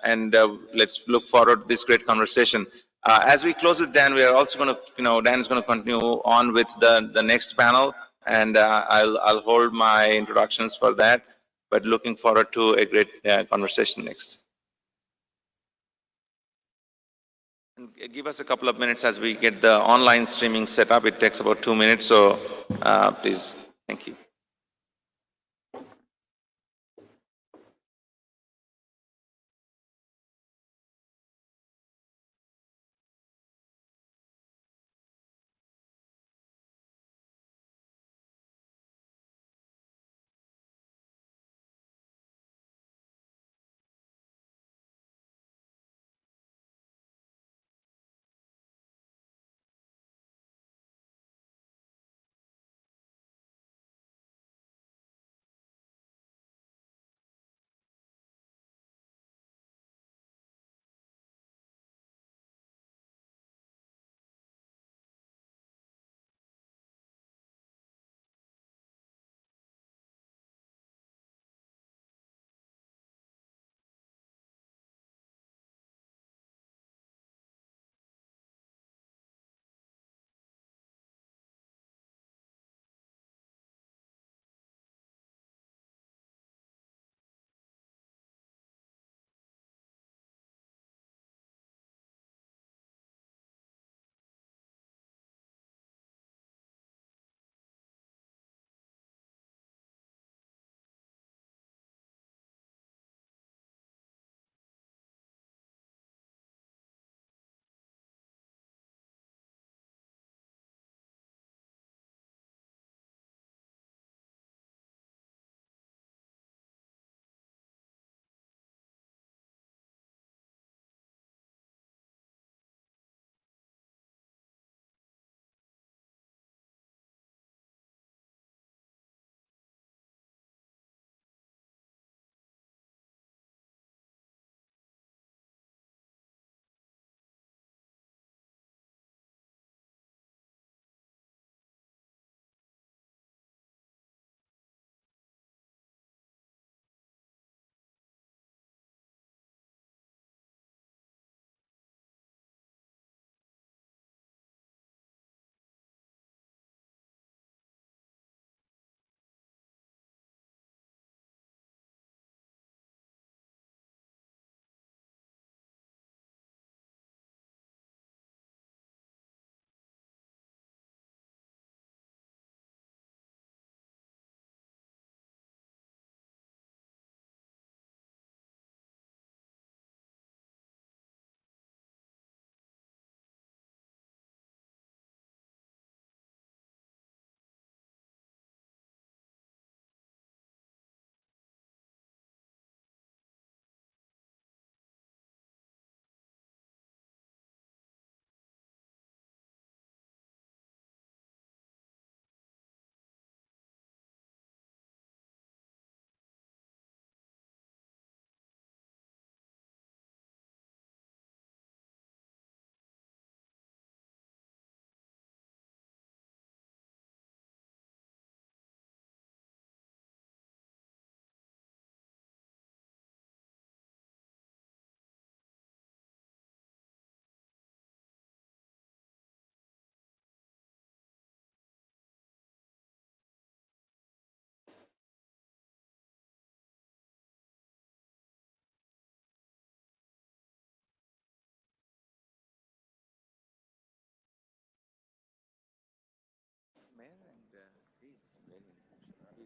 and let's look forward to this great conversation. As we close with Dan, we are also going to, Dan is going to continue on with the next panel, and I'll hold my introductions for that. But looking forward to a great conversation next. And give us a couple of minutes as we get the online streaming set up. It takes about 2 minutes, so please, thank you.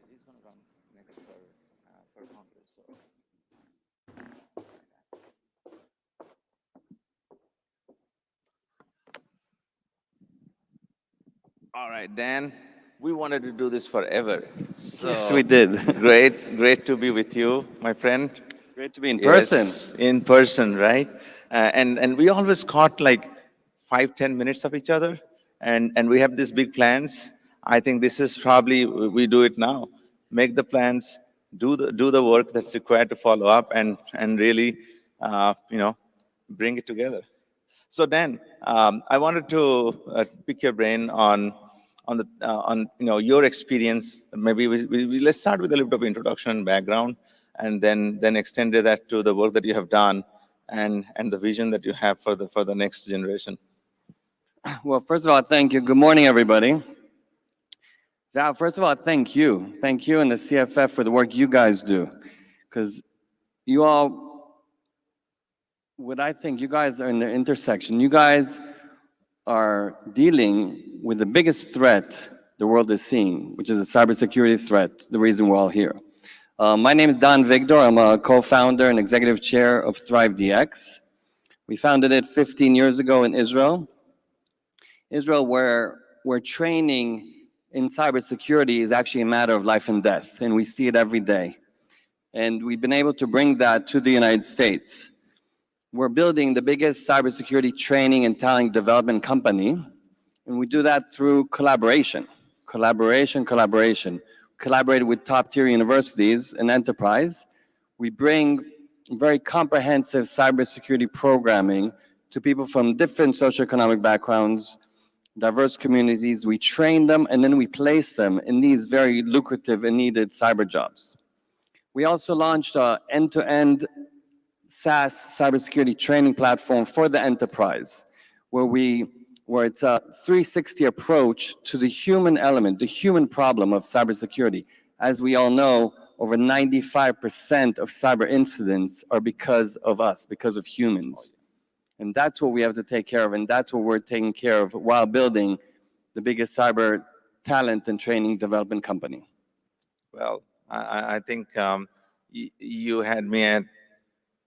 He's going to run next for Congress. So. All right, Dan, we wanted to do this forever. So Yes, we did. great to be with you, my friend. Great to be in person. Yes, in person, right? And we always caught like 5-10 minutes of each other, and we have these big plans. I think this is probably we do it now. Make the plans, do the work that's required to follow up, and really, bring it together. So Dan, I wanted to pick your brain on your experience. Maybe let's start with a little bit of introduction and background, and then extend that to the work that you have done. and the vision that you have for the next generation. Well, first of all, thank you. Good morning, everybody. Val, first of all, thank you. Thank you and the CFF for the work you guys do. Because you all, what I think, you guys are in the intersection. You guys are dealing with the biggest threat the world is seeing, which is a cybersecurity threat, the reason we're all here. My name is Dan Vigdor. I'm a co-founder and executive chair of Thrive DX. We founded it 15 years ago in Israel. Israel, where training in cybersecurity is actually a matter of life and death, and we see it every day. And we've been able to bring that to the United States. We're building the biggest cybersecurity training and talent development company, and we do that through collaboration. Collaboration. Collaborated with top-tier universities and enterprise. We bring very comprehensive cybersecurity programming to people from different socioeconomic backgrounds, diverse communities. We train them, and then we place them in these very lucrative and needed cyber jobs. We also launched an end-to-end SaaS cybersecurity training platform for the enterprise, where it's a 360 approach to the human element, the human problem of cybersecurity. As we all know, over 95% of cyber incidents are because of us, because of humans. And that's what we have to take care of, and that's what we're taking care of while building the biggest cyber talent and training development company. Well, I think you had me at,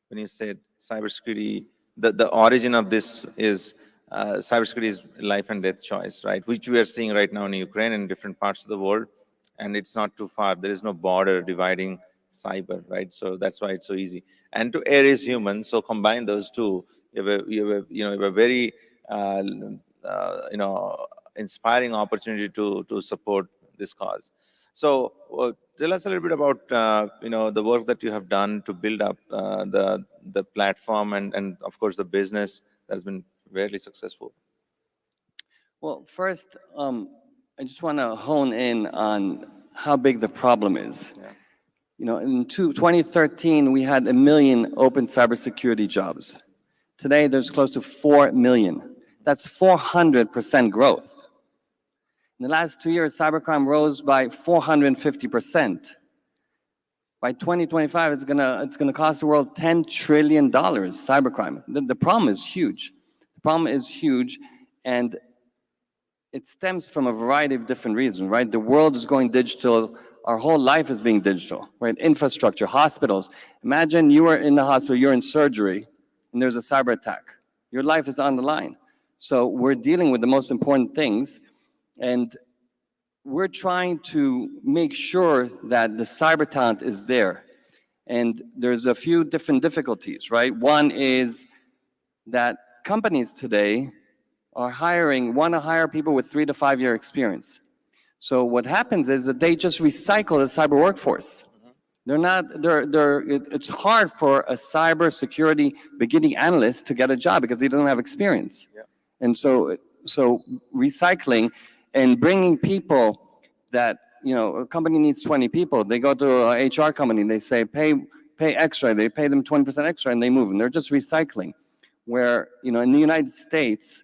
when you said cybersecurity, the origin of this is cybersecurity is life and death choice, right? Which we are seeing right now in Ukraine and different parts of the world. And it's not too far. There is no border dividing cyber, right? So that's why it's so easy. And to err is human. So combine those two. You have a very inspiring opportunity to support this cause. So tell us a little bit about the work that you have done to build up the platform and of course the business that has been very successful. Well, first, I just want to hone in on how big the problem is. Yeah. You know, in 2013, we had 1 million open cybersecurity jobs. Today, there's close to 4 million. That's 400% growth. In the last 2 years, cybercrime rose by 450%. By 2025, it's gonna cost the world $10 trillion, cybercrime. The problem is huge. The problem is huge, and it stems from a variety of different reasons, right? The world is going digital. Our whole life is being digital, right? Infrastructure, hospitals. Imagine you are in the hospital, you're in surgery, and there's a cyber attack. Your life is on the line. So we're dealing with the most important things, and we're trying to make sure that the cyber talent is there. And there's a few different difficulties, right? One is that companies today are want to hire people with 3 to 5 year experience. So what happens is that they just recycle the cyber workforce. It's hard for a cyber security beginning analyst to get a job because he doesn't have experience. Yeah. And so recycling and bringing people that, a company needs 20 people. They go to an HR company, they say, pay extra. They pay them 20% extra and they move. And they're just recycling. Where, in the United States,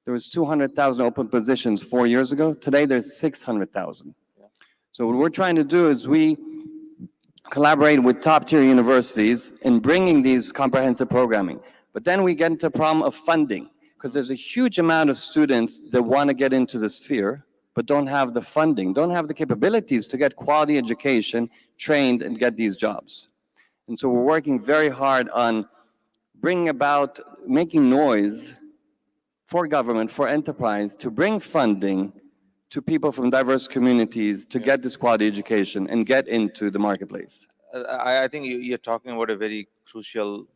there was 200,000 open positions 4 years ago. Today, there's 600,000. Yeah. So what we're trying to do is we collaborate with top-tier universities in bringing these comprehensive programming. But then we get into the problem of funding, because there's a huge amount of students that want to get into the sphere, but don't have the funding, don't have the capabilities to get quality education, trained, and get these jobs. And so we're working very hard on bringing about, making noise for government, for enterprise, to bring funding to people from diverse communities to get this quality education and get into the marketplace. I think you're talking about a very crucial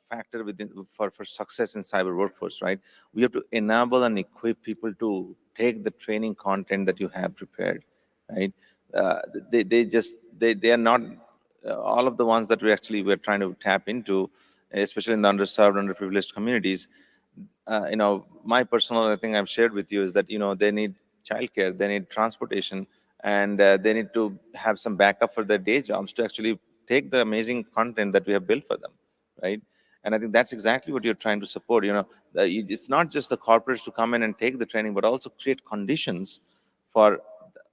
factor for success in cyber workforce, right? We have to enable and equip people to take the training content that you have prepared, right? They are not all of the ones that we're trying to tap into, especially in the underserved, underprivileged communities. My personal thing I've shared with you is that, they need childcare, they need transportation, and they need to have some backup for their day jobs to actually take the amazing content that we have built for them, right? And I think that's exactly what you're trying to support. It's not just the corporates to come in and take the training, but also create conditions for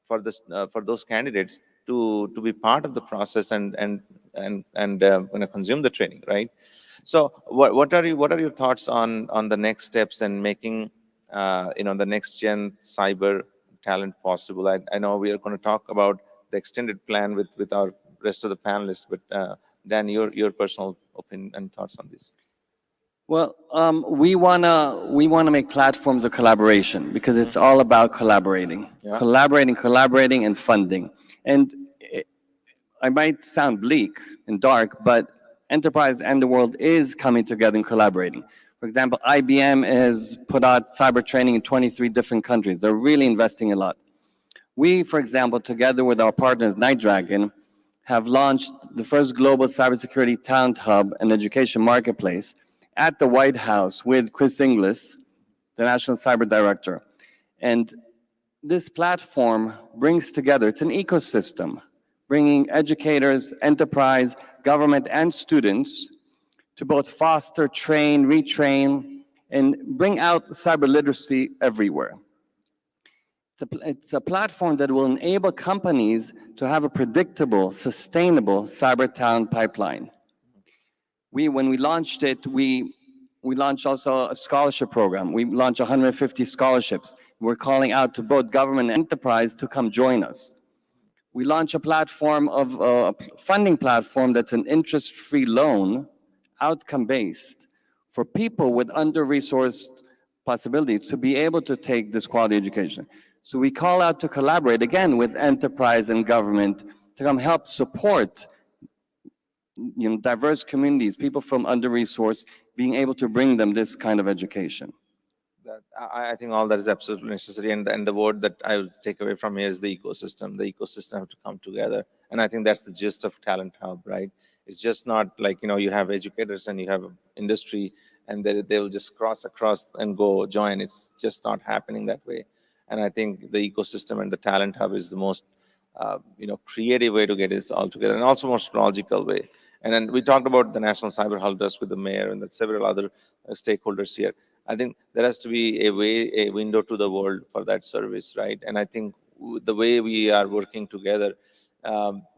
for those candidates to be part of the process and consume the training, right? So what are your thoughts on the next steps and making the next gen cyber talent possible? I know we are going to talk about the extended plan with our rest of the panelists, but Dan, your personal opinion and thoughts on this. Well, we wanna make platforms of collaboration because it's all about collaborating, Yeah. collaborating, and funding. And I might sound bleak and dark, but enterprise and the world is coming together and collaborating. For example, IBM has put out cyber training in 23 different countries. They're really investing a lot. We, for example, together with our partners, Night Dragon, have launched the first global cybersecurity talent hub and education marketplace at the White House with Chris Inglis, the National Cyber Director. And this platform brings together, it's an ecosystem, bringing educators, enterprise, government, and students to both foster, train, retrain, and bring out cyber literacy everywhere. It's a platform that will enable companies to have a predictable, sustainable cyber talent pipeline. When we launched it, we launched also a scholarship program. We launched 150 scholarships. We're calling out to both government and enterprise to come join us. We launched a platform of a funding platform that's an interest-free loan, outcome-based, for people with under-resourced possibilities to be able to take this quality education. So we call out to collaborate, again, with enterprise and government to come help support diverse communities, people from under-resourced, being able to bring them this kind of education. I think all that is absolutely necessary, and the word that I would take away from here is the ecosystem. The ecosystem have to come together, and I think that's the gist of Talent Hub, right? It's just not like you have educators and you have industry, and they will just cross across and go join. It's just not happening that way, and I think the ecosystem and the Talent Hub is the most creative way to get this all together, and also most logical way. And then we talked about the National Cyber Help Desk with the mayor and several other stakeholders here. I think there has to be a window to the world for that service, right? And I think the way we are working together,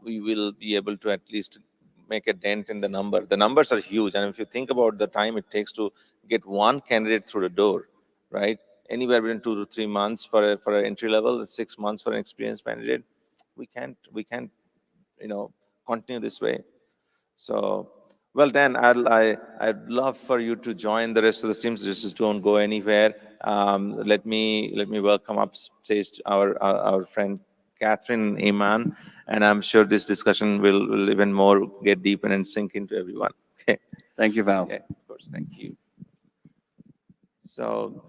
we will be able to at least make a dent in the number. The numbers are huge, and if you think about the time it takes to get one candidate through the door, right? Anywhere between 2 to 3 months for an entry level, 6 months for an experienced candidate. We can't continue this way. So, well, Dan, I'd love for you to join the rest of the teams. Just don't go anywhere. Let me welcome up stage our friend Catherine and Iman, and I'm sure this discussion will even more get deeper and sink into everyone. Okay. Thank you, Val. Okay, of course, thank you. So,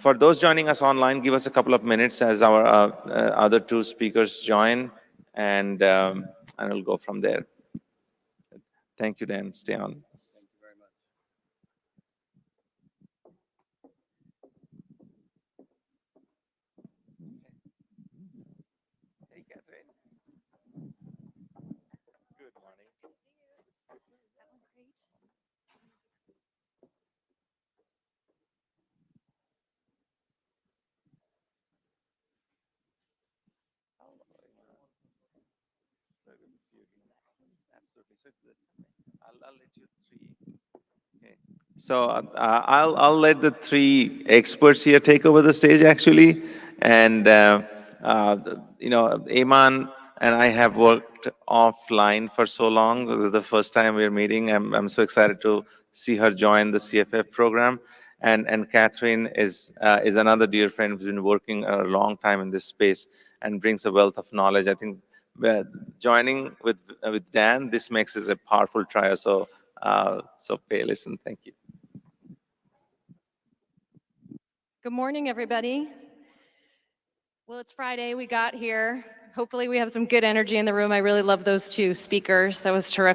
for those joining us online, give us a couple of minutes as our other two speakers join, and we'll go from there. Thank you, Dan. Stay on. Thank you very much. Hey, Catherine. Good morning. Good to see you. That went great. So good to see you again. Absolutely. So I'll let you three. Okay. So I'll let the three experts here take over the stage actually, and Iman and I have worked offline for so long. This is the first time we're meeting. I'm so excited to see her join the CFF program, and Catherine is another dear friend who's been working a long time in this space and brings a wealth of knowledge. I think joining with Dan, this makes us a powerful trio. So pay listen. Thank you. Good morning, everybody. Well, it's Friday. We got here. Hopefully we have some good energy in the room. I really love those two speakers. That was terrific.